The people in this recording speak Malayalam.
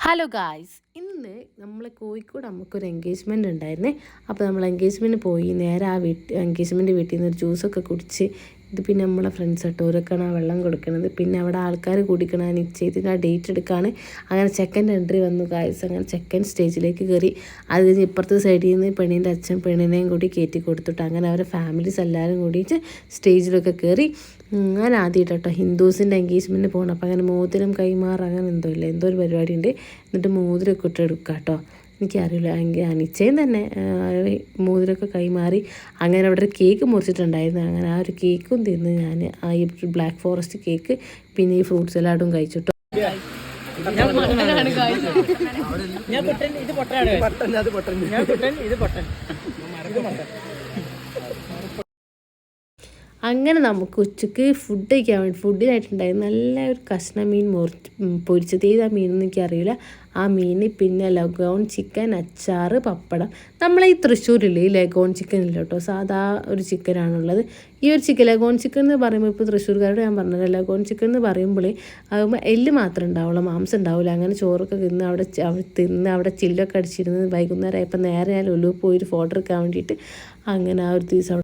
ഹലോ ഗായ്സ്, ഇന്ന് നമ്മൾ കോഴിക്കോട് നമുക്കൊരു എൻഗേജ്മെൻറ്റ് ഉണ്ടായിരുന്നേ. അപ്പോൾ നമ്മൾ എൻഗേജ്മെൻറ്റ് പോയി നേരെ ആ എൻഗേജ്മെൻറ്റ് വീട്ടിൽ നിന്ന് ഒരു ജ്യൂസൊക്കെ കുടിച്ച് ഇത് പിന്നെ നമ്മളെ ഫ്രണ്ട്സ് കേട്ടോ ഓരോക്കാണ് ആ വെള്ളം കൊടുക്കണത്. പിന്നെ അവിടെ ആൾക്കാർ കൂടിക്കണ നിശ്ചയത്തിന് ആ ഡേറ്റ് എടുക്കുകയാണ്. അങ്ങനെ സെക്കൻഡ് എൻട്രി വന്നു ഗായ്സ്. അങ്ങനെ സെക്കൻഡ് സ്റ്റേജിലേക്ക് കയറി. അത് കഴിഞ്ഞ് ഇപ്പുറത്തെ സൈഡിൽ നിന്ന് പെണ്ണിൻ്റെ അച്ഛൻ പെണ്ണിനെയും കൂടി കയറ്റി കൊടുത്തിട്ട് അങ്ങനെ അവരെ ഫാമിലീസ് എല്ലാവരും കൂടിയിട്ട് സ്റ്റേജിലൊക്കെ കയറി. ഞാൻ ആദ്യമായിട്ട് കേട്ടോ ഹിന്ദുസിൻ്റെ എൻഗേജ്മെൻറ്റ് പോകണം. അപ്പോൾ അങ്ങനെ മോതിരം കൈമാറ് അങ്ങനെ എന്തോ ഇല്ല, എന്തോ ഒരു പരിപാടി ഉണ്ട്. എന്നിട്ട് മോതിരമൊക്കെ ഇട്ടെടുക്കുക കേട്ടോ. എനിക്കറിയില്ല, നിശ്ചയം തന്നെ മോതിരമൊക്കെ കൈമാറി. അങ്ങനെ അവിടെ ഒരു കേക്ക് മുറിച്ചിട്ടുണ്ടായിരുന്നു. അങ്ങനെ ആ ഒരു കേക്കും തിന്ന് ഞാൻ ആ ഈ ബ്ലാക്ക് ഫോറസ്റ്റ് കേക്ക് പിന്നെ ഈ ഫ്രൂട്ട് സലാഡും കഴിച്ചിട്ടോ. അങ്ങനെ നമുക്ക് ഉച്ചയ്ക്ക് ഫുഡ് കഴിക്കാൻ വേണ്ടി ഫുഡിനായിട്ടുണ്ടായിരുന്നു നല്ല ഒരു കഷ്ണം മീൻ പൊരിച്ചത്. ഏതാ മീനെന്ന് എനിക്കറിയില്ല. ആ മീൻ പിന്നെ ലഗോൺ ചിക്കൻ, അച്ചാർ, പപ്പടം. നമ്മളെ ഈ തൃശ്ശൂരിൽ ഈ ലഗോൺ ചിക്കൻ ഇല്ല കേട്ടോ, സാധാ ഒരു ചിക്കനാണുള്ളത്. ഈ ഒരു ചിക്കൻ ലഗോൺ ചിക്കൻ എന്ന് പറയുമ്പോൾ ഇപ്പോൾ തൃശ്ശൂർക്കാരോട് ഞാൻ പറഞ്ഞത് ലഗോൺ ചിക്കൻ എന്ന് പറയുമ്പോൾ ആകുമ്പോൾ എല്ല് മാത്രമേ ഉണ്ടാവുള്ളൂ, മാംസം ഉണ്ടാവില്ല. അങ്ങനെ ചോറൊക്കെ തിന്ന് അവിടെ ചില്ലൊക്കെ അടിച്ചിരുന്ന് വൈകുന്നേരം ആയപ്പോൾ നേരെ ഞാൻ ലുലു പോയി ഒരു ഫോട്ടോ എടുക്കാൻ വേണ്ടിയിട്ട് അങ്ങനെ ആ ഒരു ദിവസം